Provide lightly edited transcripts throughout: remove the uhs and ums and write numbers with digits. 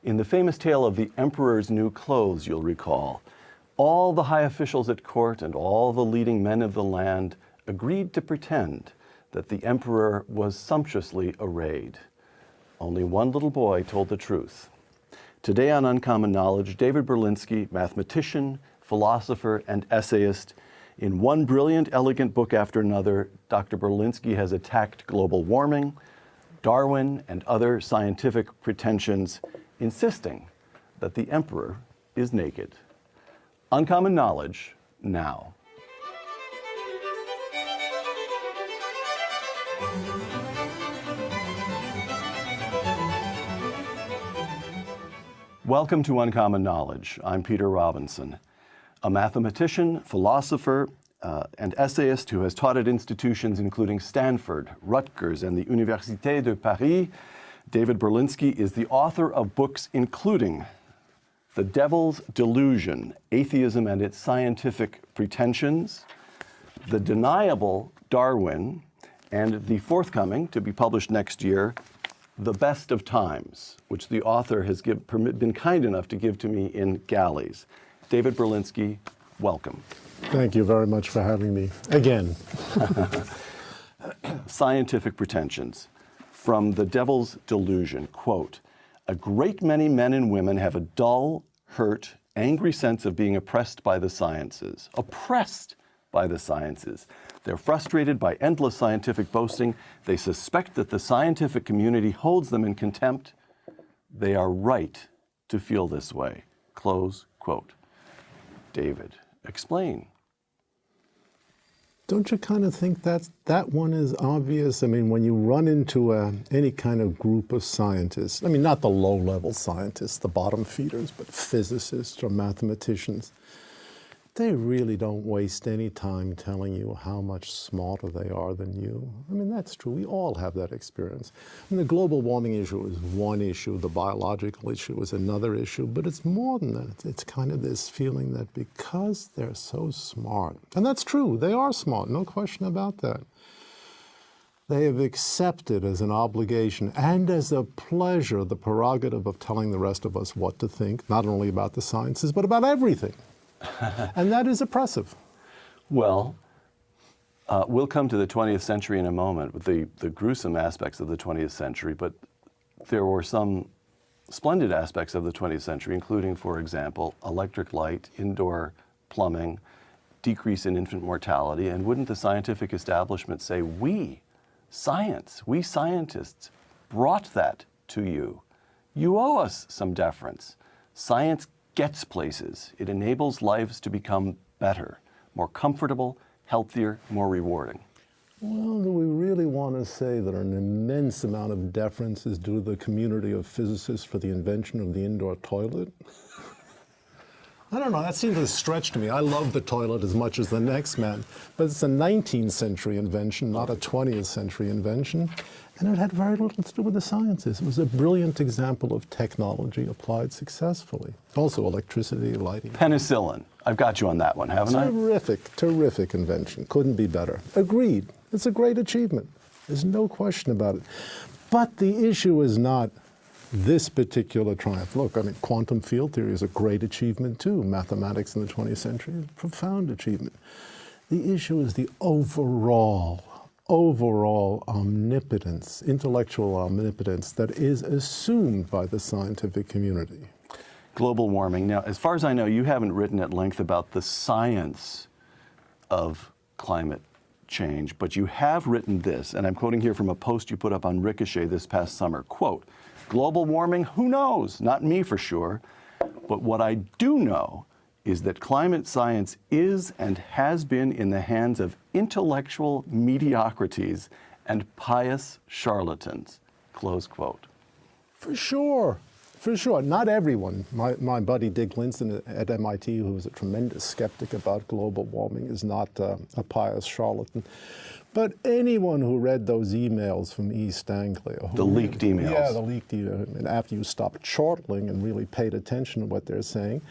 In the famous tale of the emperor's new clothes, you'll recall, all the high officials at court and all the leading men of the land agreed to pretend that the emperor was sumptuously arrayed. Only one little boy told the truth. Today on Uncommon Knowledge, David Berlinski, mathematician, philosopher, and essayist. In one brilliant, elegant book after another, Dr. Berlinski has attacked global warming, Darwin, and other scientific pretensions, insisting that the emperor is naked. Uncommon Knowledge, now. Welcome to Uncommon Knowledge. I'm Peter Robinson, a mathematician, philosopher, and essayist who has taught at institutions including Stanford, Rutgers, and the Université de Paris. David Berlinski is the author of books including The Devil's Delusion, Atheism and Its Scientific Pretensions, The Deniable Darwin, and the forthcoming, to be published next year, The Best of Times, which the author has been kind enough to give to me in galleys. David Berlinski, welcome. Thank you very much for having me again. Scientific Pretensions. From The Devil's Delusion, quote, "A great many men and women have a dull, hurt, angry sense of being oppressed by the sciences. Oppressed by the sciences. They're frustrated by endless scientific boasting. They suspect that the scientific community holds them in contempt. They are right to feel this way." Close quote. David, explain. Don't you kind of think that one is obvious? I mean, when you run into any kind of group of scientists, I mean, not the low-level scientists, the bottom feeders, but physicists or mathematicians, they really don't waste any time telling you how much smarter they are than you. I mean, that's true. We all have that experience. I mean, the global warming issue is one issue. The biological issue is another issue. But it's more than that. It's kind of this feeling that because they're so smart, and that's true, they are smart, no question about that, they have accepted as an obligation and as a pleasure the prerogative of telling the rest of us what to think, not only about the sciences, but about everything. And that is oppressive. Well, we'll come to the 20th century in a moment with the gruesome aspects of the 20th century, but there were some splendid aspects of the 20th century, including, for example, electric light, indoor plumbing, decrease in infant mortality, and wouldn't the scientific establishment say, we scientists brought that to you. You owe us some deference. Science gets places. It enables lives to become better, more comfortable, healthier, more rewarding. Well, do we really want to say that an immense amount of deference is due to the community of physicists for the invention of the indoor toilet? I don't know, that seems a stretch to me. I love the toilet as much as the next man, but it's a 19th century invention, not a 20th century invention. And it had very little to do with the sciences. It was a brilliant example of technology applied successfully. Also electricity, lighting. Penicillin. I've got you on that one, haven't I? Terrific invention. Couldn't be better. Agreed. It's a great achievement. There's no question about it. But the issue is not this particular triumph. Look, I mean, quantum field theory is a great achievement too. Mathematics in the 20th century is a profound achievement. The issue is the overall omnipotence, intellectual omnipotence that is assumed by the scientific community. Global warming. Now, as far as I know, you haven't written at length about the science of climate change, but you have written this, and I'm quoting here from a post you put up on Ricochet this past summer, quote, "Global warming, who knows? Not me for sure. But what I do know is that climate science is and has been in the hands of intellectual mediocrities and pious charlatans." Close quote. For sure. Not everyone. My buddy Dick Linson at MIT, who is a tremendous skeptic about global warming, is not a pious charlatan. But anyone who read those emails from East Anglia. The leaked emails. Yeah, the leaked emails. And after you stopped chortling and really paid attention to what they're saying,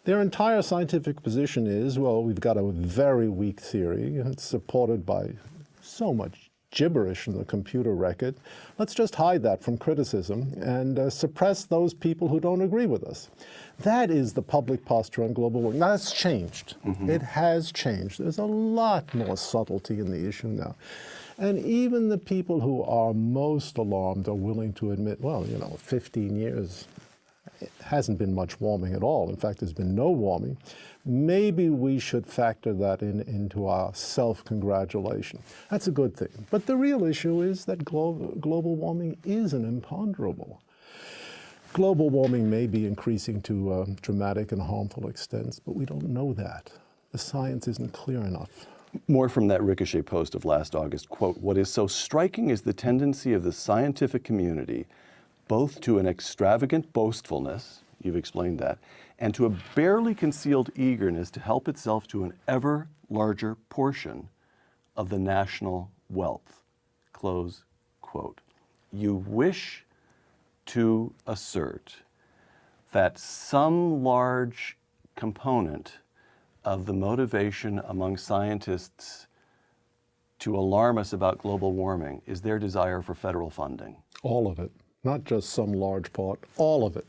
their entire scientific position is, well, we've got a very weak theory, and it's supported by so much gibberish in the computer record. Let's just hide that from criticism and suppress those people who don't agree with us. That is the public posture on global warming. Now, that's changed. It has changed. There's a lot more subtlety in the issue now. And even the people who are most alarmed are willing to admit, well, 15 years, it hasn't been much warming at all. In fact, there's been no warming. Maybe we should factor that into our self-congratulation. That's a good thing. But the real issue is that global warming is an imponderable. Global warming may be increasing to dramatic and harmful extents, but we don't know that. The science isn't clear enough. More from that Ricochet post of last August, quote, "What is so striking is the tendency of the scientific community both to an extravagant boastfulness," you've explained that, "and to a barely concealed eagerness to help itself to an ever larger portion of the national wealth," close quote. You wish to assert that some large component of the motivation among scientists to alarm us about global warming is their desire for federal funding. All of it, not just some large part, all of it.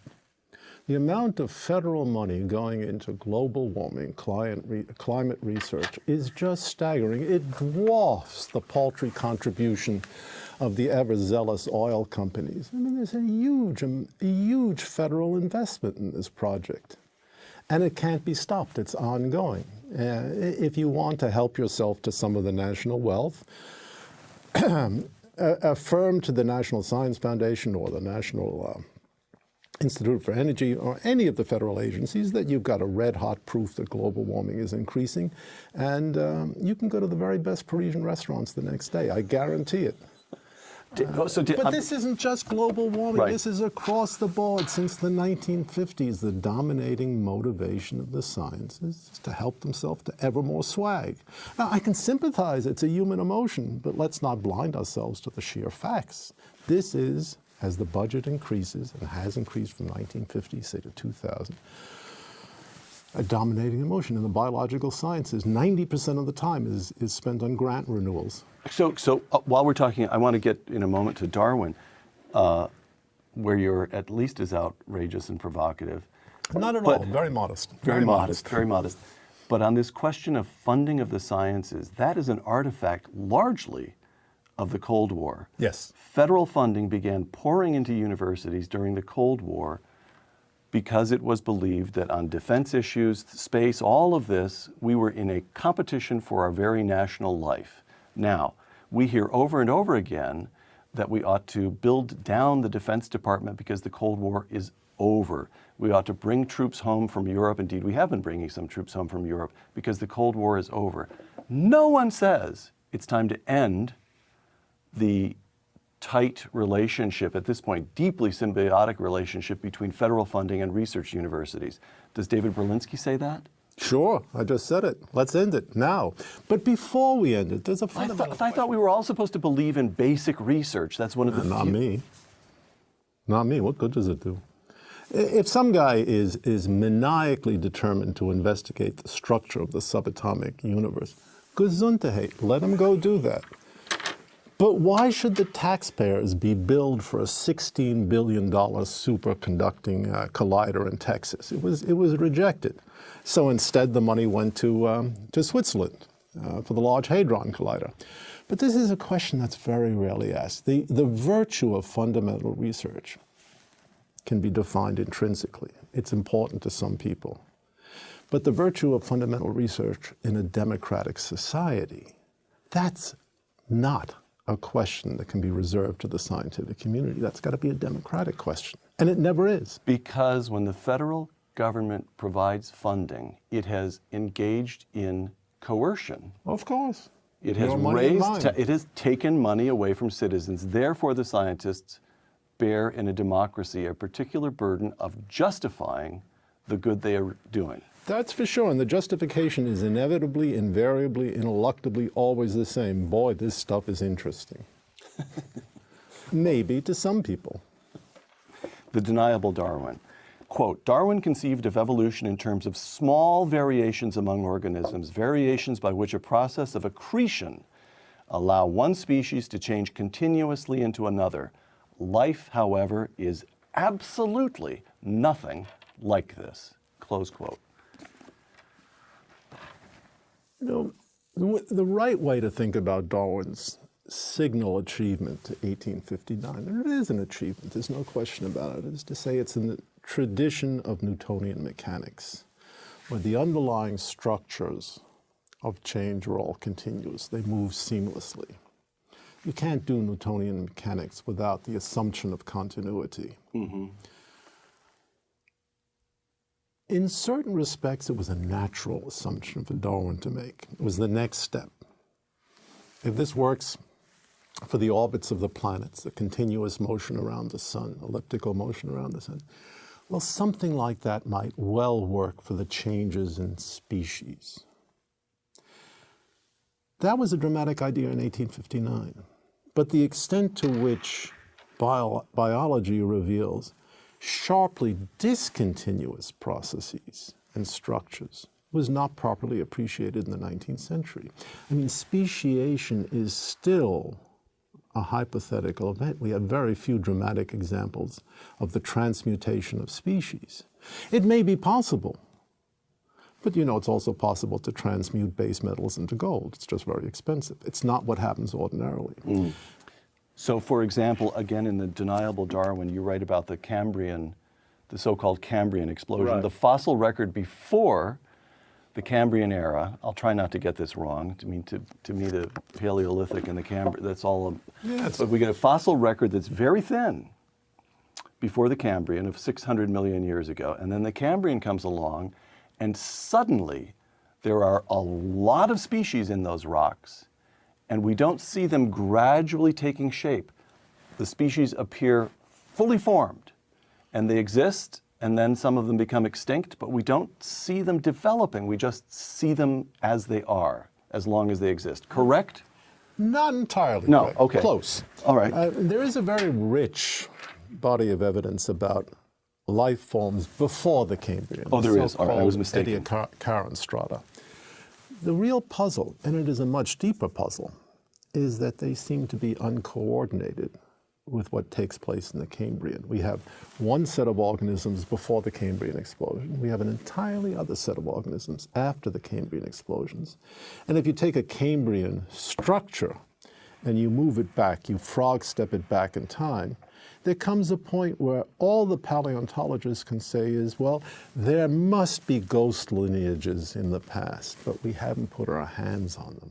The amount of federal money going into global warming climate research is just staggering. It dwarfs the paltry contribution of the ever-zealous oil companies. I mean, there's a huge federal investment in this project. And it can't be stopped. It's ongoing. If you want to help yourself to some of the national wealth, affirm to the National Science Foundation or the National Insitute for Energy or any of the federal agencies that you've got a red-hot proof that global warming is increasing. And you can go to the very best Parisian restaurants the next day. I guarantee it. But this isn't just global warming. Right. This is across the board. Since the 1950s, the dominating motivation of the sciences is to help themselves to ever more swag. Now, I can sympathize. It's a human emotion, but let's not blind ourselves to the sheer facts. This is, as the budget increases, and has increased from 1950, say, to 2000, a dominating emotion in the biological sciences. 90% of the time is spent on grant renewals. So while we're talking, I want to get in a moment to Darwin, where you're at least as outrageous and provocative. Not at all. Very modest. Very modest. Very modest. But on this question of funding of the sciences, that is an artifact largely of the Cold War. Yes. Federal funding began pouring into universities during the Cold War because it was believed that on defense issues, space, all of this, we were in a competition for our very national life. Now, we hear over and over again that we ought to build down the Defense Department because the Cold War is over. We ought to bring troops home from Europe. Indeed, we have been bringing some troops home from Europe because the Cold War is over. No one says it's time to end the tight relationship, at this point, deeply symbiotic relationship between federal funding and research universities. Does David Berlinski say that? Sure, I just said it. Let's end it now. But before we end it, there's a fundamental I thought we were all supposed to believe in basic research. That's one of the Not me. Not me. What good does it do? If some guy is maniacally determined to investigate the structure of the subatomic universe, gesundheit, let him go do that. But why should the taxpayers be billed for a $16 billion superconducting collider in Texas? It was rejected. So instead, the money went to Switzerland for the Large Hadron Collider. But this is a question that's very rarely asked. The virtue of fundamental research can be defined intrinsically. It's important to some people. But the virtue of fundamental research in a democratic society, that's not a question that can be reserved to the scientific community. That's got to be a democratic question. And it never is. Because when the federal government provides funding, it has engaged in coercion. Of course. It has it has taken money away from citizens. Therefore, the scientists bear in a democracy a particular burden of justifying the good they are doing. That's for sure, and the justification is inevitably, invariably, ineluctably always the same. Boy, this stuff is interesting. Maybe to some people. The Deniable Darwin. Quote, Darwin conceived of evolution in terms of small variations among organisms, variations by which a process of accretion allow one species to change continuously into another. Life, however, is absolutely nothing like this. Close quote. You know, the right way to think about Darwin's signal achievement to 1859, and it is an achievement, there's no question about it, is to say it's in the tradition of Newtonian mechanics, where the underlying structures of change are all continuous. They move seamlessly. You can't do Newtonian mechanics without the assumption of continuity. Mm-hmm. In certain respects, it was a natural assumption for Darwin to make. It was the next step. If this works for the orbits of the planets, the continuous motion around the sun, elliptical motion around the sun, well, something like that might well work for the changes in species. That was a dramatic idea in 1859. But the extent to which biology reveals sharply discontinuous processes and structures was not properly appreciated in the 19th century. I mean, speciation is still a hypothetical event. We have very few dramatic examples of the transmutation of species. It may be possible, but you know, it's also possible to transmute base metals into gold. It's just very expensive. It's not what happens ordinarily. Mm. So, for example, again, in the Deniable Darwin, you write about the Cambrian, the so-called Cambrian explosion. Right. The fossil record before the Cambrian era, I'll try not to get this wrong, to me the Paleolithic and the Cambrian, that's all, but we get a fossil record that's very thin before the Cambrian of 600 million years ago. And then the Cambrian comes along, and suddenly there are a lot of species in those rocks, and we don't see them gradually taking shape. The species appear fully formed, and they exist, and then some of them become extinct, but we don't see them developing. We just see them as they are, as long as they exist. Correct? Not entirely. No, correct. okay. Close. All right. There is a very rich body of evidence about life forms before the Cambrian. Oh, there is. All right, I was mistaken. Ediacaran strata. The real puzzle, and it is a much deeper puzzle, is that they seem to be uncoordinated with what takes place in the Cambrian. We have one set of organisms before the Cambrian explosion. We have an entirely other set of organisms after the Cambrian explosions. And if you take a Cambrian structure and you move it back, you frog step it back in time, there comes a point where all the paleontologists can say is, well, there must be ghost lineages in the past, but we haven't put our hands on them.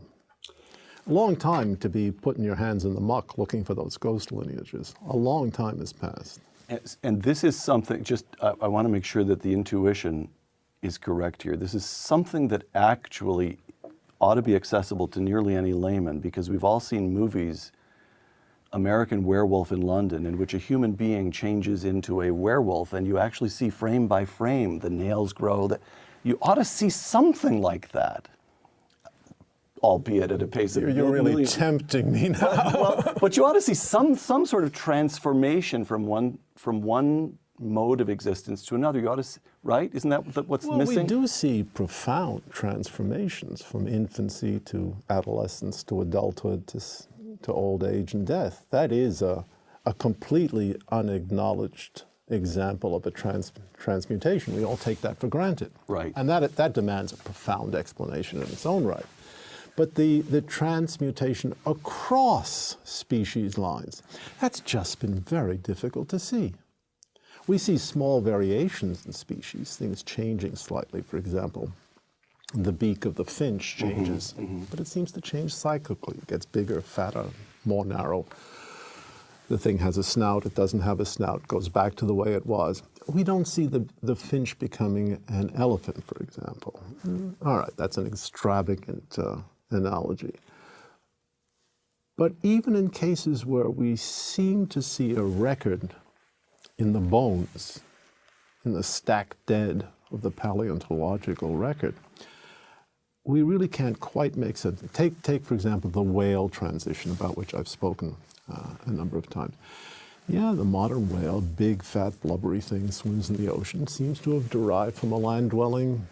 A long time to be putting your hands in the muck looking for those ghost lineages. A long time has passed. And this is something, I want to make sure that the intuition is correct here. This is something that actually ought to be accessible to nearly any layman, because we've all seen movies, American Werewolf in London, in which a human being changes into a werewolf, and you actually see frame by frame the nails grow. You ought to see something like that, albeit at a pace of You're really tempting me now. But you ought to see some sort of transformation from one mode of existence to another. You ought to, right? Isn't that what's missing? We do see profound transformations from infancy to adolescence to adulthood to old age and death. That is a completely unacknowledged example of a transmutation. We all take that for granted. Right. And that demands a profound explanation in its own right. But the transmutation across species lines, that's just been very difficult to see. We see small variations in species, things changing slightly. For example, the beak of the finch changes, but it seems to change cyclically. It gets bigger, fatter, more narrow. The thing has a snout, it doesn't have a snout, goes back to the way it was. We don't see the finch becoming an elephant, for example. All right, that's an extravagant analogy. But even in cases where we seem to see a record in the bones, in the stacked dead of the paleontological record, we really can't quite make sense. Take, for example, the whale transition, about which I've spoken a number of times. Yeah, the modern whale, big, fat, blubbery thing, swims in the ocean, seems to have derived from a land-dwelling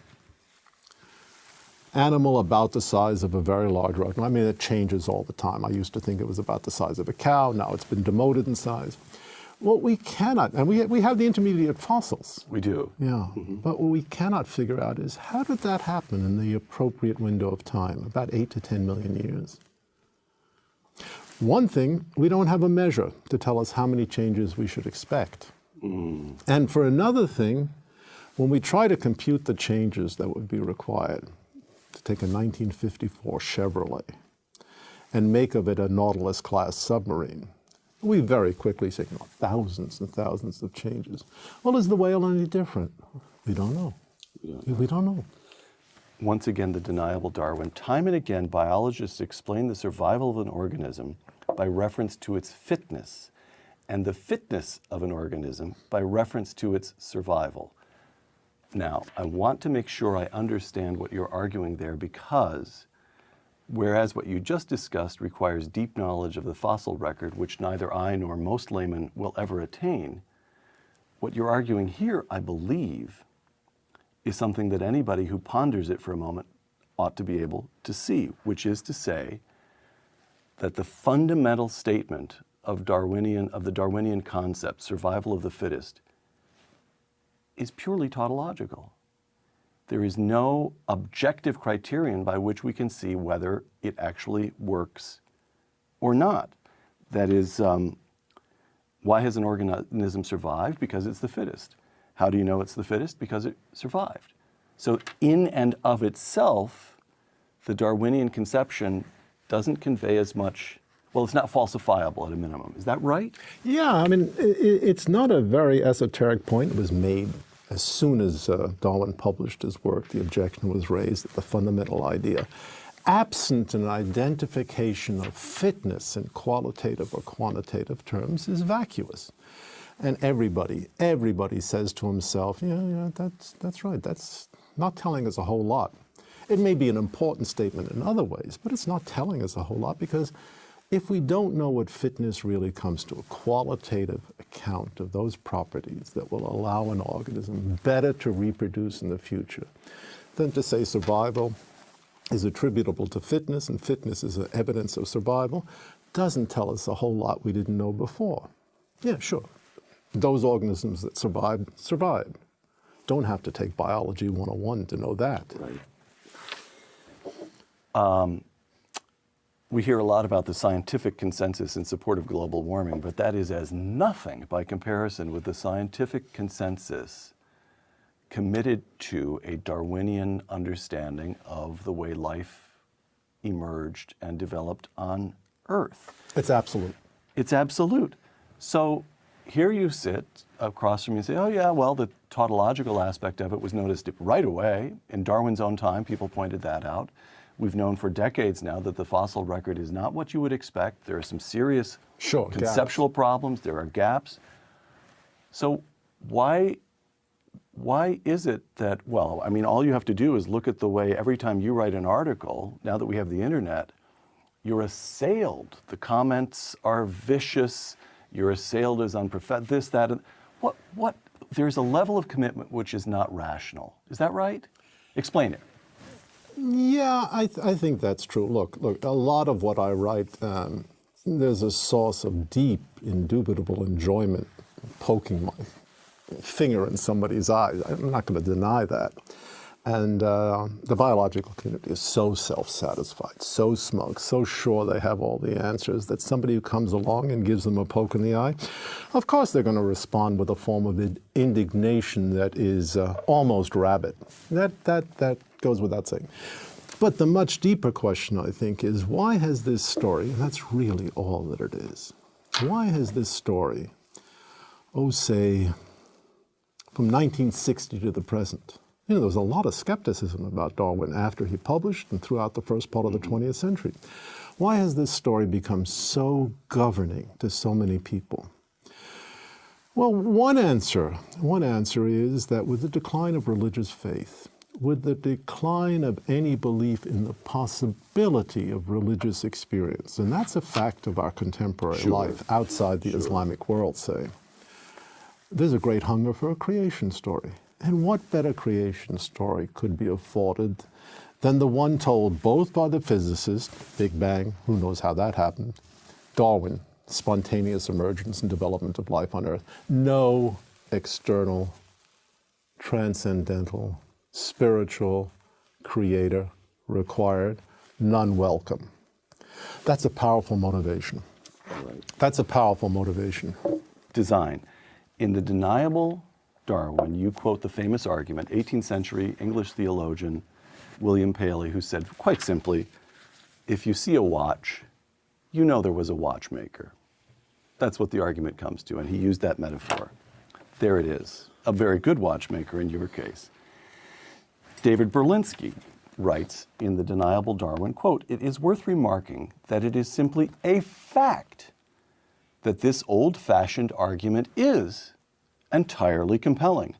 animal about the size of a very large rock. I mean, it changes all the time. I used to think it was about the size of a cow. Now it's been demoted in size. What we cannot, and we have the intermediate fossils. We do. Yeah, but what we cannot figure out is how did that happen in the appropriate window of time, about 8 to 10 million years? One thing, we don't have a measure to tell us how many changes we should expect. And for another thing, when we try to compute the changes that would be required to take a 1954 Chevrolet and make of it a Nautilus-class submarine, we very quickly say, thousands and thousands of changes. Well, is the whale any different? We don't know. We don't know. Once again, the deniable Darwin. Time and again, biologists explain the survival of an organism by reference to its fitness, and the fitness of an organism by reference to its survival. Now, I want to make sure I understand what you're arguing there, because whereas what you just discussed requires deep knowledge of the fossil record, which neither I nor most laymen will ever attain, what you're arguing here, I believe, is something that anybody who ponders it for a moment ought to be able to see, which is to say that the fundamental statement of the Darwinian concept, survival of the fittest, is purely tautological. There is no objective criterion by which we can see whether it actually works or not. That is, why has an organism survived? Because it's the fittest. How do you know it's the fittest? Because it survived. So in and of itself, the Darwinian conception doesn't convey as much, well, it's not falsifiable at a minimum. Is that right? Yeah, I mean, it's not a very esoteric point. It was made as soon as Darwin published his work. The objection was raised that the fundamental idea, absent an identification of fitness in qualitative or quantitative terms, is vacuous. And everybody says to himself, yeah, that's right. That's not telling us a whole lot. It may be an important statement in other ways, but it's not telling us a whole lot, because if we don't know what fitness really comes to, a qualitative account of those properties that will allow an organism better to reproduce in the future, then to say survival is attributable to fitness and fitness is evidence of survival doesn't tell us a whole lot we didn't know before. Yeah, sure. Those organisms that survived. Don't have to take Biology 101 to know that. Right. We hear a lot about the scientific consensus in support of global warming, but that is as nothing by comparison with the scientific consensus committed to a Darwinian understanding of the way life emerged and developed on Earth. It's absolute. It's absolute. So here you sit across from me and say, oh yeah, well, the tautological aspect of it was noticed right away. In Darwin's own time, people pointed that out. We've known for decades now that the fossil record is not what you would expect. There are some serious conceptual problems. There are gaps. So why is it that, well, I mean, all you have to do is look at the way every time you write an article, now that we have the internet, you're assailed. The comments are vicious. You're assailed as unprofessional, this, that, and what? There's a level of commitment which is not rational. Is that right? Explain it. Yeah, I think that's true. Look, a lot of what I write, there's a source of deep, indubitable enjoyment poking my finger in somebody's eyes. I'm not going to deny that. And the biological community is so self-satisfied, so smug, so sure they have all the answers that somebody who comes along and gives them a poke in the eye, of course they're going to respond with a form of indignation that is almost rabid. That goes without saying. But the much deeper question, I think, is why has this story, and that's really all that it is, why has this story, say, from 1960 to the present, there was a lot of skepticism about Darwin after he published and throughout the first part of the 20th century. Why has this story become so governing to so many people? Well, one answer is that with the decline of religious faith, with the decline of any belief in the possibility of religious experience, and that's a fact of our contemporary life outside the Islamic world, say, there's a great hunger for a creation story. And what better creation story could be afforded than the one told both by the physicist, Big Bang, who knows how that happened, Darwin, spontaneous emergence and development of life on Earth. No external, transcendental, spiritual creator required, none welcome. That's a powerful motivation. Right. That's a powerful motivation. Design. In the Deniable Darwin, you quote the famous argument, 18th century English theologian William Paley, who said quite simply, if you see a watch, you know there was a watchmaker. That's what the argument comes to, and he used that metaphor. There it is, a very good watchmaker in your case. David Berlinski writes in the Deniable Darwin, quote, it is worth remarking that it is simply a fact that this old-fashioned argument is entirely compelling.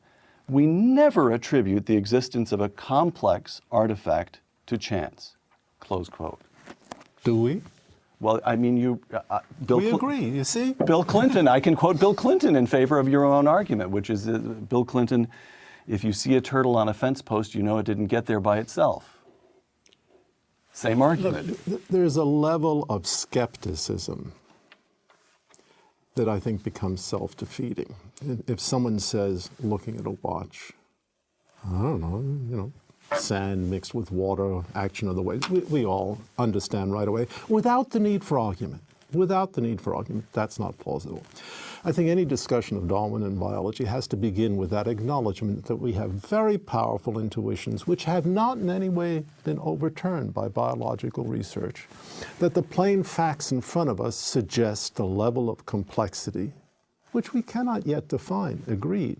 We never attribute the existence of a complex artifact to chance, close quote. Do we? Well, I mean, We agree, you see? Bill Clinton, I can quote Bill Clinton in favor of your own argument, which is Bill Clinton, if you see a turtle on a fence post, you know it didn't get there by itself. Same argument. Look, there's a level of skepticism that I think becomes self-defeating. If someone says, looking at a watch, I don't know, sand mixed with water, action of the waves, we all understand right away, without the need for argument. Without the need for argument, that's not plausible. I think any discussion of Darwin and biology has to begin with that acknowledgement that we have very powerful intuitions which have not in any way been overturned by biological research, that the plain facts in front of us suggest a level of complexity which we cannot yet define, agreed,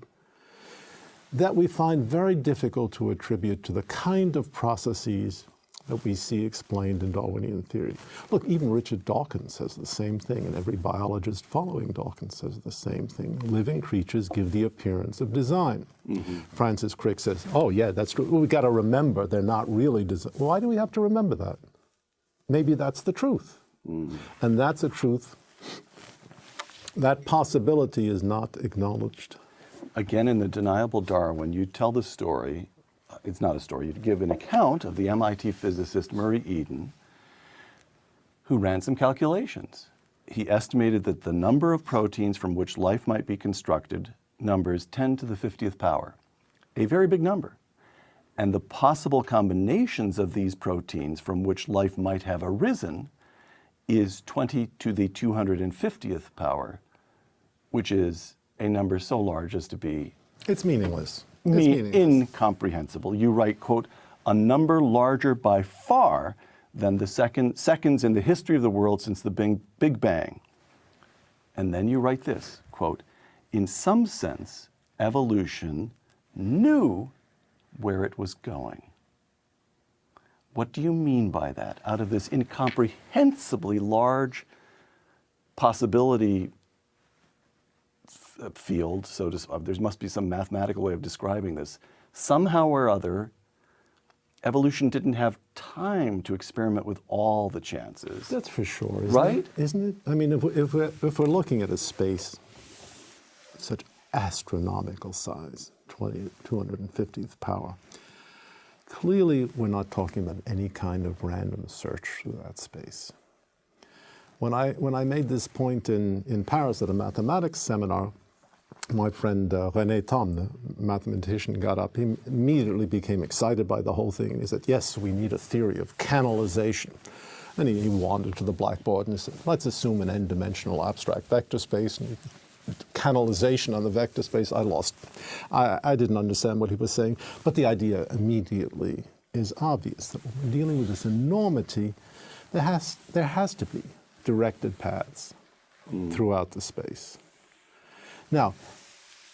that we find very difficult to attribute to the kind of processes that we see explained in Darwinian theory. Look, even Richard Dawkins says the same thing, and every biologist following Dawkins says the same thing. Living creatures give the appearance of design. Mm-hmm. Francis Crick says, oh yeah, that's true. Well, we've got to remember they're not really design. Why do we have to remember that? Maybe that's the truth. Mm. And that's a truth. That possibility is not acknowledged. Again, in the Deniable Darwin, you tell the story. It's not a story. You give an account of the MIT physicist Murray Eden, who ran some calculations. He estimated that the number of proteins from which life might be constructed numbers 10 to the 50th power, a very big number. And the possible combinations of these proteins from which life might have arisen is 20 to the 250th power, which is a number so large as to be... It's meaningless. Incomprehensible. You write, quote, a number larger by far than the seconds in the history of the world since the Big Bang. And then you write this, quote, in some sense, evolution knew where it was going. What do you mean by that? Out of this incomprehensibly large possibility field, so there must be some mathematical way of describing this. Somehow or other, evolution didn't have time to experiment with all the chances. That's for sure, right? Isn't it? I mean, if we're looking at a space such astronomical size, 250th power, clearly we're not talking about any kind of random search through that space. When I made this point in Paris at a mathematics seminar, my friend René Thom, the mathematician, got up. He immediately became excited by the whole thing. And he said, yes, we need a theory of canalization. And he wandered to the blackboard and he said, let's assume an n-dimensional abstract vector space. And canalization on the vector space, I lost. I didn't understand what he was saying. But the idea immediately is obvious, that when we're dealing with this enormity, there has to be directed paths throughout the space. Now,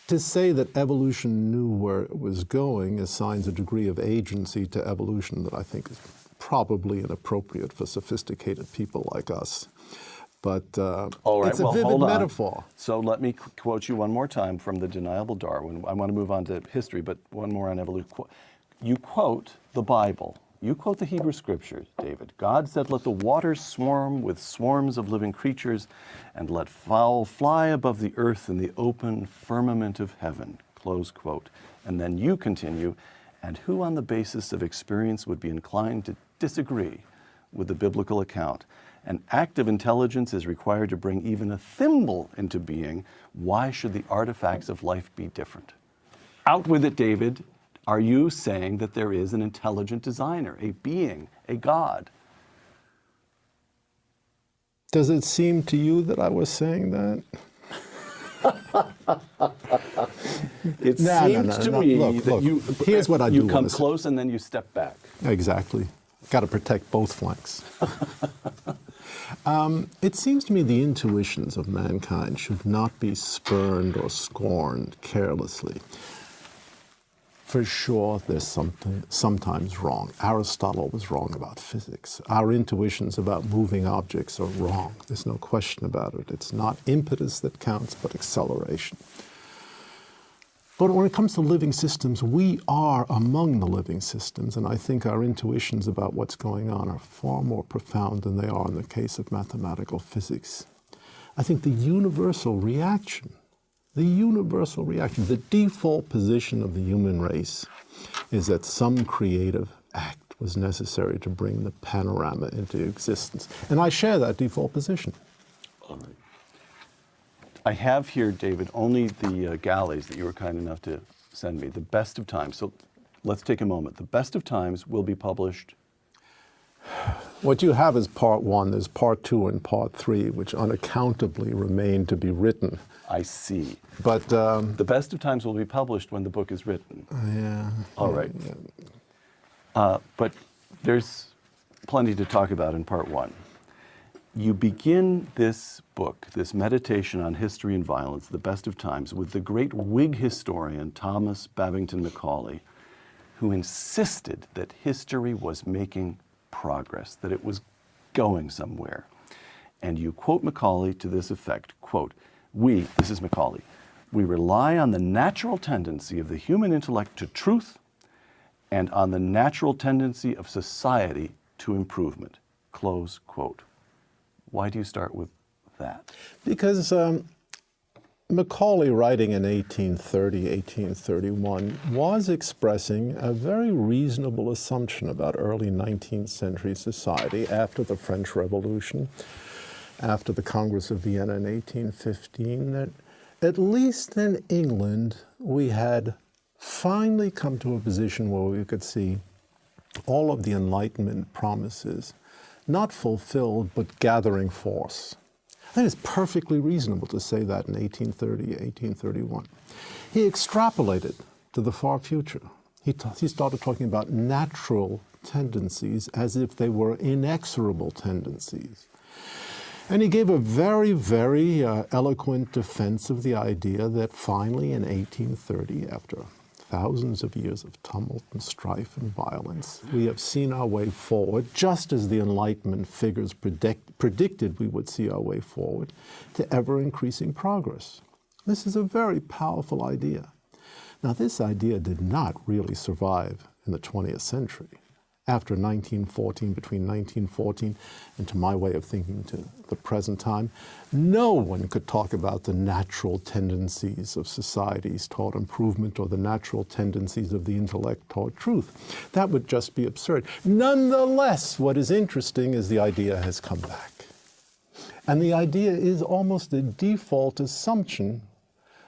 to say that evolution knew where it was going assigns a degree of agency to evolution that I think is probably inappropriate for sophisticated people like us. But all right, it's a vivid metaphor. So let me quote you one more time from the Deniable Darwin. I want to move on to history, but one more on evolution. You quote the Bible. You quote the Hebrew Scriptures, David. God said, let the waters swarm with swarms of living creatures, and let fowl fly above the earth in the open firmament of heaven, close quote. And then you continue, And who on the basis of experience would be inclined to disagree with the biblical account? An act of intelligence is required to bring even a thimble into being. Why should the artifacts of life be different? Out with it, David. Are you saying that there is an intelligent designer, a being, a God? Does it seem to you that I was saying that? It seems to me that here's what I you do come want to say. close and then you step back. Exactly. Got to protect both flanks. It seems to me the intuitions of mankind should not be spurned or scorned carelessly. For sure, there's something sometimes wrong. Aristotle was wrong about physics. Our intuitions about moving objects are wrong. There's no question about it. It's not impetus that counts, but acceleration. But when it comes to living systems, we are among the living systems, and I think our intuitions about what's going on are far more profound than they are in the case of mathematical physics. I think the universal reaction, the default position of the human race is that some creative act was necessary to bring the panorama into existence. And I share that default position. All right. I have here, David, only the galleys that you were kind enough to send me, The Best of Times. So let's take a moment. The Best of Times will be published. What you have is part one. There's part two and part three, which unaccountably remain to be written. I see. But The Best of Times will be published when the book is written. yeah. All right. But there's plenty to talk about in part one. You begin this book, this meditation on history and violence, The Best of Times, with the great Whig historian Thomas Babington Macaulay, who insisted that history was making progress, that it was going somewhere. And you quote Macaulay to this effect, quote, this is Macaulay, we rely on the natural tendency of the human intellect to truth and on the natural tendency of society to improvement, close quote. Why do you start with that? Because Macaulay, writing in 1830, 1831, was expressing a very reasonable assumption about early 19th century society after the French Revolution, after the Congress of Vienna in 1815, that at least in England, we had finally come to a position where we could see all of the Enlightenment promises not fulfilled, but gathering force. I think it's perfectly reasonable to say that in 1830, 1831. He extrapolated to the far future. He started talking about natural tendencies as if they were inexorable tendencies. And he gave a very, very eloquent defense of the idea that finally in 1830, after thousands of years of tumult and strife and violence, we have seen our way forward, just as the Enlightenment figures predicted we would see our way forward, to ever-increasing progress. This is a very powerful idea. Now, this idea did not really survive in the 20th century. After 1914, between 1914 and, to my way of thinking, to the present time, no one could talk about the natural tendencies of societies toward improvement or the natural tendencies of the intellect toward truth. That would just be absurd. Nonetheless, what is interesting is the idea has come back. And the idea is almost a default assumption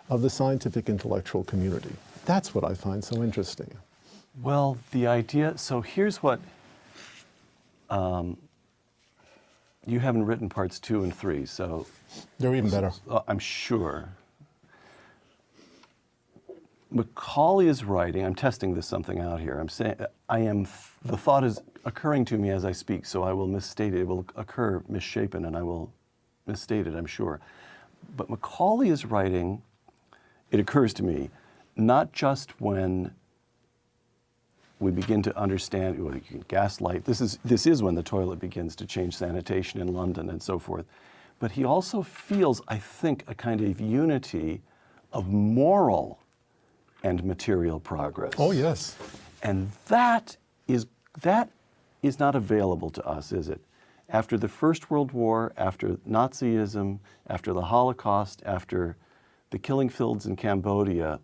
of the scientific intellectual community. That's what I find so interesting. Well, the idea, so here's what, you haven't written parts 2 and 3, so. They're even better. I'm sure. Macaulay is writing, I'm testing something out here. I'm saying, the thought is occurring to me as I speak, so I will misstate it. It will occur misshapen and I will misstate it, I'm sure. But Macaulay is writing, it occurs to me, not just when we begin to understand, well, you can gaslight. This is when the toilet begins to change sanitation in London and so forth. But he also feels, I think, a kind of unity of moral and material progress. Oh, yes. And that is not available to us, is it? After the First World War, after Nazism, after the Holocaust, after the killing fields in Cambodia,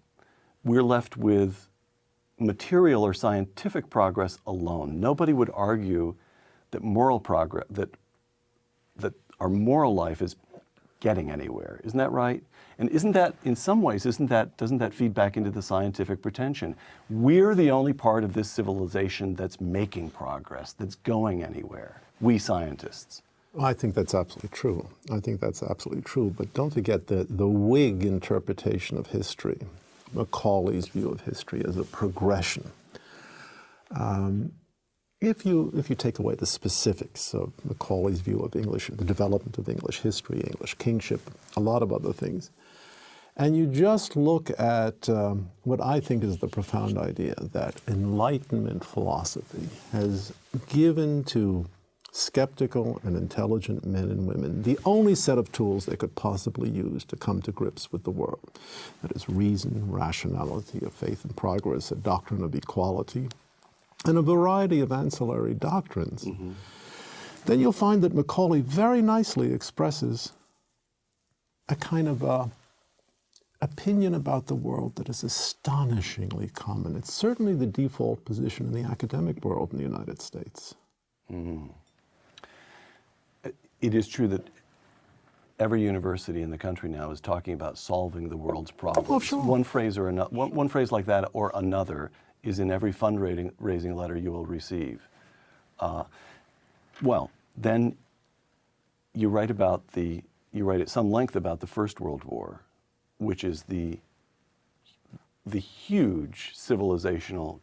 we're left with material or scientific progress alone. Nobody would argue that moral progress, that our moral life is getting anywhere. Isn't that right? And isn't that, in some ways, doesn't that feed back into the scientific pretension? We're the only part of this civilization that's making progress, that's going anywhere. We scientists. I think that's absolutely true. I think that's absolutely true. But don't forget the Whig interpretation of history, Macaulay's view of history as a progression. If you take away the specifics of Macaulay's view of English, the development of English history, English kingship, a lot of other things, and you just look at what I think is the profound idea that Enlightenment philosophy has given to skeptical and intelligent men and women the only set of tools they could possibly use to come to grips with the world. That is reason, rationality, a faith in progress, a doctrine of equality, and a variety of ancillary doctrines. Mm-hmm. Then you'll find that Macaulay very nicely expresses a kind of opinion about the world that is astonishingly common. It's certainly the default position in the academic world in the United States. Mm. It is true that every university in the country now is talking about solving the world's problems. Oh, sure. One phrase or another, one phrase like that or another is in every fundraising letter you will receive. Well, then you write at some length about the First World War, which is the huge civilizational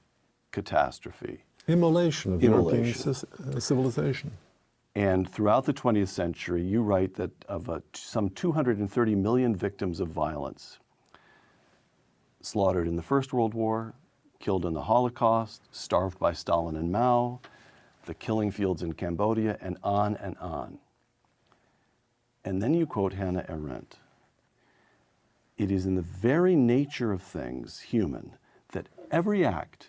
catastrophe. Immolation of European civilization. And throughout the 20th century, you write that of some 230 million victims of violence slaughtered in the First World War, killed in the Holocaust, starved by Stalin and Mao, the killing fields in Cambodia, and on and on. And then you quote Hannah Arendt. It is in the very nature of things, human, that every act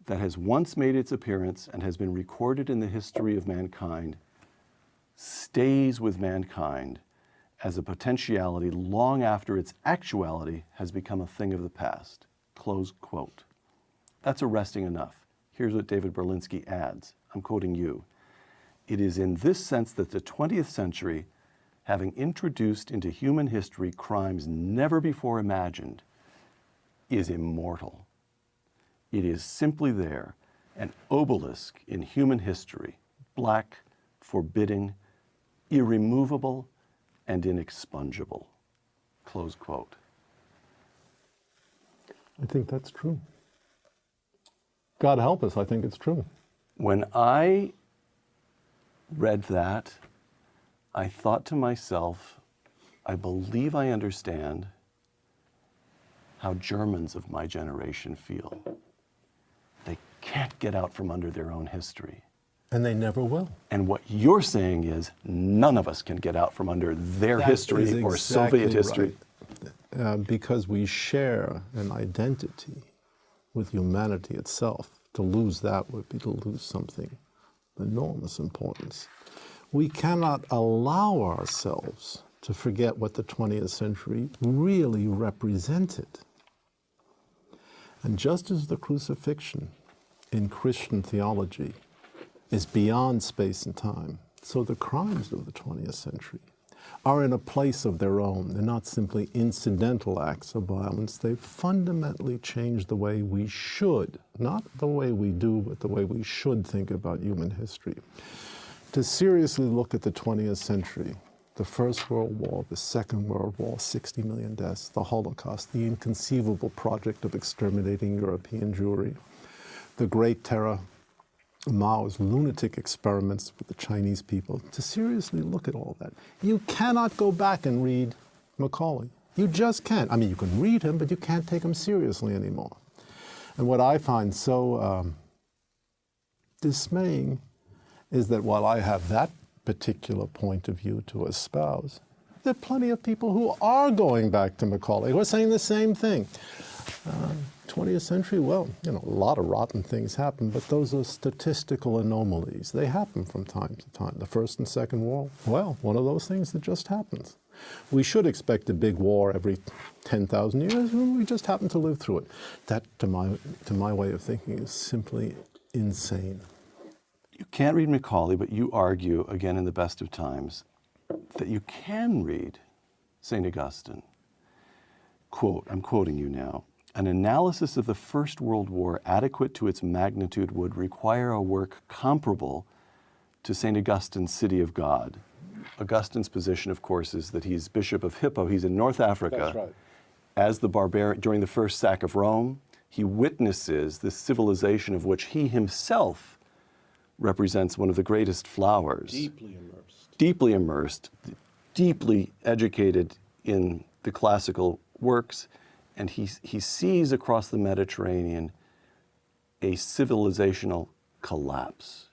that has once made its appearance and has been recorded in the history of mankind stays with mankind as a potentiality long after its actuality has become a thing of the past. Close quote. That's arresting enough. Here's what David Berlinski adds. I'm quoting you. It is in this sense that the 20th century, having introduced into human history crimes never before imagined, is immortal. It is simply there, an obelisk in human history, black, forbidding, irremovable, and inexpungible. Close quote. I think that's true. God help us, I think it's true. When I read that, I thought to myself, I believe I understand how Germans of my generation feel. They can't get out from under their own history. And they never will. And what you're saying is none of us can get out from under their history or Soviet history. Right. Because we share an identity with humanity itself. To lose that would be to lose something of enormous importance. We cannot allow ourselves to forget what the 20th century really represented. And just as the crucifixion in Christian theology is beyond space and time, so the crimes of the 20th century are in a place of their own. They're not simply incidental acts of violence. They've fundamentally changed the way we should, not the way we do, but the way we should think about human history. To seriously look at the 20th century, the First World War, the Second World War, 60 million deaths, the Holocaust, the inconceivable project of exterminating European Jewry, the Great Terror, Mao's lunatic experiments with the Chinese people, to seriously look at all that. You cannot go back and read Macaulay. You just can't. I mean, you can read him, but you can't take him seriously anymore. And what I find so dismaying is that while I have that particular point of view to espouse, there are plenty of people who are going back to Macaulay, who are saying the same thing. 20th century, well, a lot of rotten things happen, but those are statistical anomalies. They happen from time to time. The First and Second War, well, one of those things that just happens. We should expect a big war every 10,000 years, and we just happen to live through it. That, to my way of thinking, is simply insane. You can't read Macaulay, but you argue, again in the best of times, that you can read St. Augustine. Quote, I'm quoting you now, "An analysis of the First World War adequate to its magnitude would require a work comparable to St. Augustine's City of God." Augustine's position, of course, is that he's Bishop of Hippo. He's in North Africa. That's right. As the barbarian, during the first sack of Rome, he witnesses this civilization of which he himself represents one of the greatest flowers. Deeply immersed, deeply educated in the classical works, and he sees across the Mediterranean a civilizational collapse.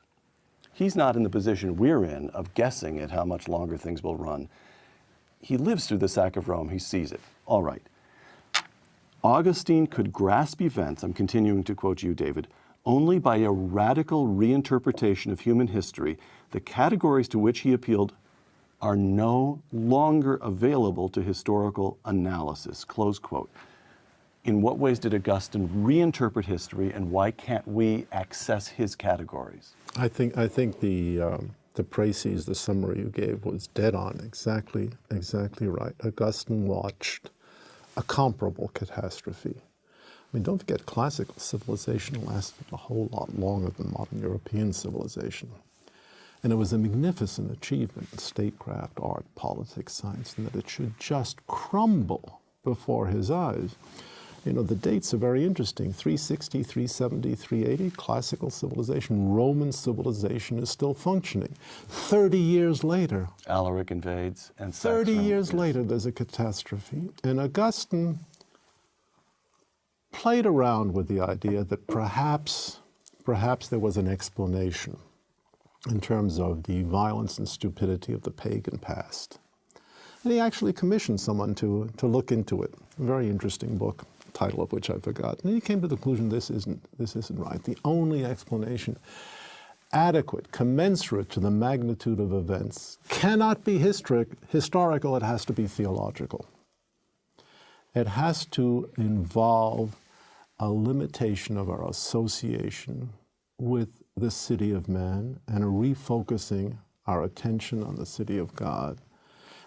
He's not in the position we're in of guessing at how much longer things will run. He lives through the sack of Rome. He sees it. All right. Augustine could grasp events, I'm continuing to quote you, David, only by a radical reinterpretation of human history. The categories to which he appealed are no longer available to historical analysis, close quote. In what ways did Augustine reinterpret history, and why can't we access his categories? I think the précis, the summary you gave, was dead on, exactly right. Augustine watched a comparable catastrophe. I mean, don't forget, classical civilization lasted a whole lot longer than modern European civilization. And it was a magnificent achievement in statecraft, art, politics, science, and that it should just crumble before his eyes. You know, the dates are very interesting. 360, 370, 380, classical civilization. Roman civilization is still functioning. 30 years later, Alaric invades, and 30 years later, there's a catastrophe. And Augustine played around with the idea that perhaps there was an explanation in terms of the violence and stupidity of the pagan past. And he actually commissioned someone to look into it. A very interesting book, title of which I forgot. And he came to the conclusion this isn't right. The only explanation adequate, commensurate to the magnitude of events, cannot be historical, it has to be theological. It has to involve a limitation of our association with the city of man and a refocusing our attention on the city of God,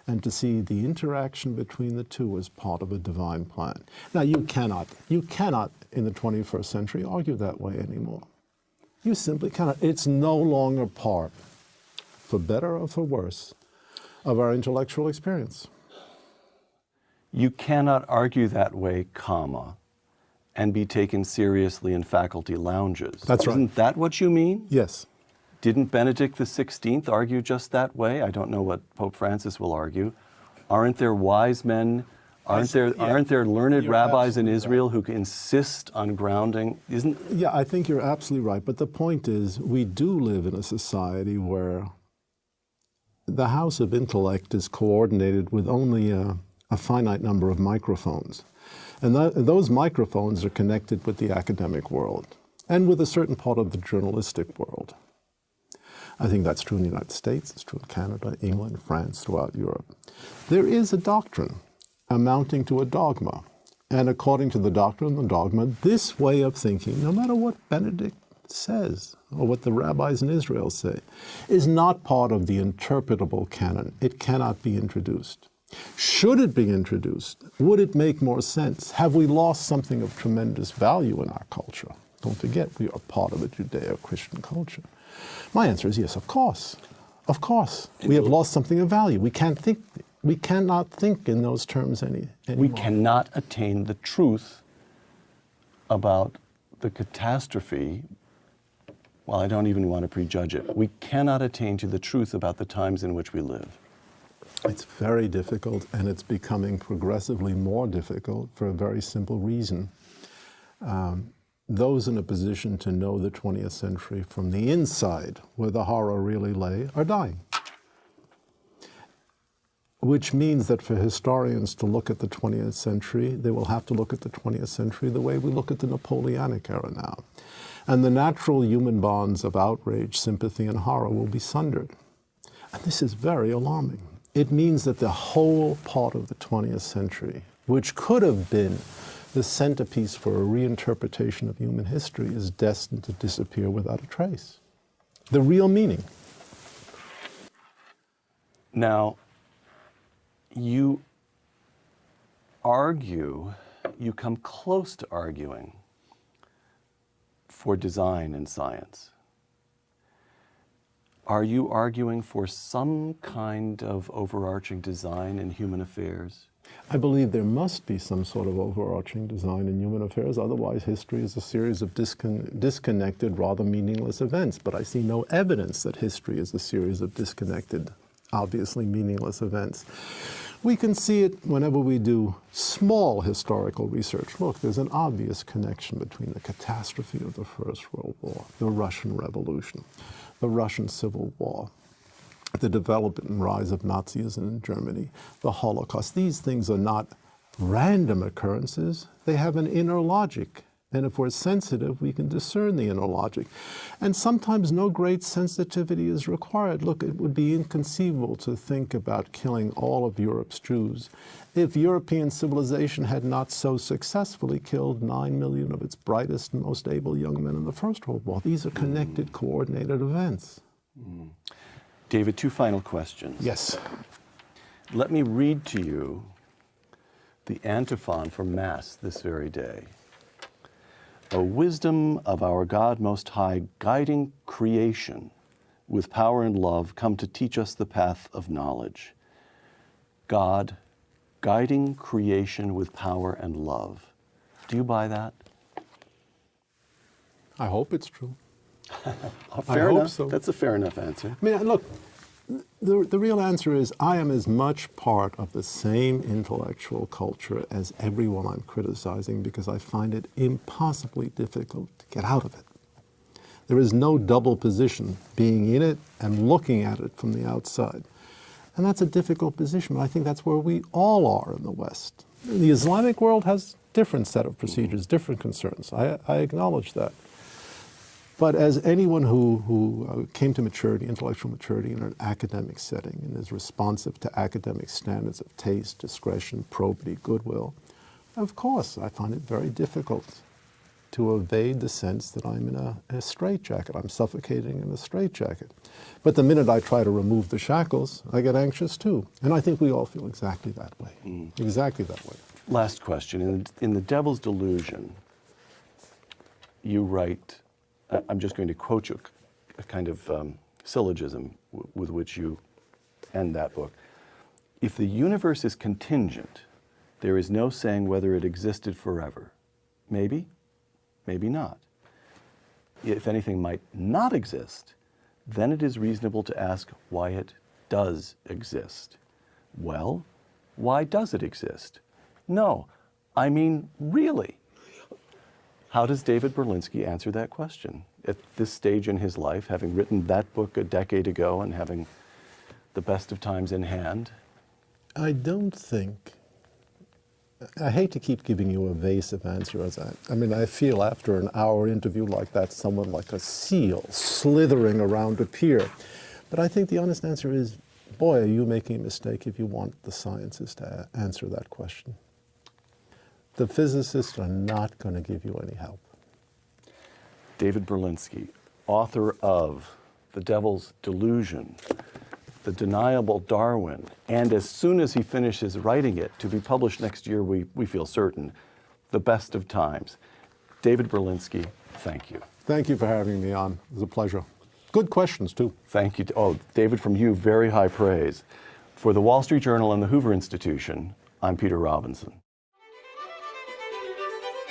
and to see the interaction between the two as part of a divine plan. Now, you cannot in the 21st century argue that way anymore. You simply cannot. It's no longer part, for better or for worse, of our intellectual experience. You cannot argue that way, comma, and be taken seriously in faculty lounges. That's right. Isn't that what you mean? Yes. Didn't Benedict XVI argue just that way? I don't know what Pope Francis will argue. Aren't there wise men, aren't there learned rabbis in Israel who insist on grounding? Yeah, I think you're absolutely right. But the point is, we do live in a society where the house of intellect is coordinated with only a finite number of microphones. And those microphones are connected with the academic world and with a certain part of the journalistic world. I think that's true in the United States, it's true in Canada, England, France, throughout Europe. There is a doctrine amounting to a dogma. And according to the doctrine and the dogma, this way of thinking, no matter what Benedict says or what the rabbis in Israel say, is not part of the interpretable canon. It cannot be introduced. Should it be introduced? Would it make more sense? Have we lost something of tremendous value in our culture? Don't forget, we are part of a Judeo-Christian culture. My answer is yes, of course. Of course. We have lost something of value. We cannot think in those terms anymore. We cannot attain the truth about the catastrophe. Well, I don't even want to prejudge it. We cannot attain to the truth about the times in which we live. It's very difficult, and it's becoming progressively more difficult for a very simple reason. Those in a position to know the 20th century from the inside, where the horror really lay, are dying. Which means that for historians to look at the 20th century, they will have to look at the 20th century the way we look at the Napoleonic era now. And the natural human bonds of outrage, sympathy, and horror will be sundered. And this is very alarming. It means that the whole part of the 20th century, which could have been the centerpiece for a reinterpretation of human history, is destined to disappear without a trace. The real meaning. Now, you argue, you come close to arguing for design in science. Are you arguing for some kind of overarching design in human affairs? I believe there must be some sort of overarching design in human affairs, otherwise history is a series of disconnected, rather meaningless events. But I see no evidence that history is a series of disconnected, obviously meaningless events. We can see it whenever we do small historical research. Look, there's an obvious connection between the catastrophe of the First World War, the Russian Revolution, the Russian Civil War, the development and rise of Nazism in Germany, the Holocaust. These things are not random occurrences. They have an inner logic. And if we're sensitive, we can discern the inner logic. And sometimes no great sensitivity is required. Look, it would be inconceivable to think about killing all of Europe's Jews if European civilization had not so successfully killed 9 million of its brightest and most able young men in the First World War. These are connected, coordinated events. David, two final questions. Yes. Let me read to you the antiphon for Mass this very day. A wisdom of our God Most High, guiding creation with power and love, come to teach us the path of knowledge. God, guiding creation with power and love. Do you buy that? I hope it's true. Fair hope enough. so. That's a fair enough answer. I mean, look, the real answer is I am as much part of the same intellectual culture as everyone I'm criticizing because I find it impossibly difficult to get out of it. There is no double position, being in it and looking at it from the outside. And that's a difficult position, but I think that's where we all are in the West. The Islamic world has a different set of procedures, different concerns. I acknowledge that. But as anyone who came to maturity, intellectual maturity in an academic setting and is responsive to academic standards of taste, discretion, probity, goodwill, of course I find it very difficult to evade the sense that I'm in a straitjacket. I'm suffocating in a straitjacket. But the minute I try to remove the shackles, I get anxious too. And I think we all feel exactly that way. Exactly that way. Last question. In The Devil's Delusion, you write, I'm just going to quote you a kind of syllogism with which you end that book. If the universe is contingent, there is no saying whether it existed forever. Maybe, maybe not. If anything might not exist, then it is reasonable to ask why it does exist. Well, why does it exist? No, I mean, really. How does David Berlinski answer that question at this stage in his life, having written that book a decade ago and having the best of times in hand? I don't think, I hate to keep giving you a evasive answer. I mean, I feel after an hour interview like that, someone like a seal slithering around a pier. But I think the honest answer is, boy, are you making a mistake if you want the scientists to answer that question. The physicists are not going to give you any help. David Berlinski, author of The Devil's Delusion, The Deniable Darwin, and as soon as he finishes writing it, to be published next year, we feel certain, The Best of Times. David Berlinski, thank you. Thank you for having me on. It was a pleasure. Good questions, too. Thank you. Oh, David, from you, very high praise. For the Wall Street Journal and the Hoover Institution, I'm Peter Robinson.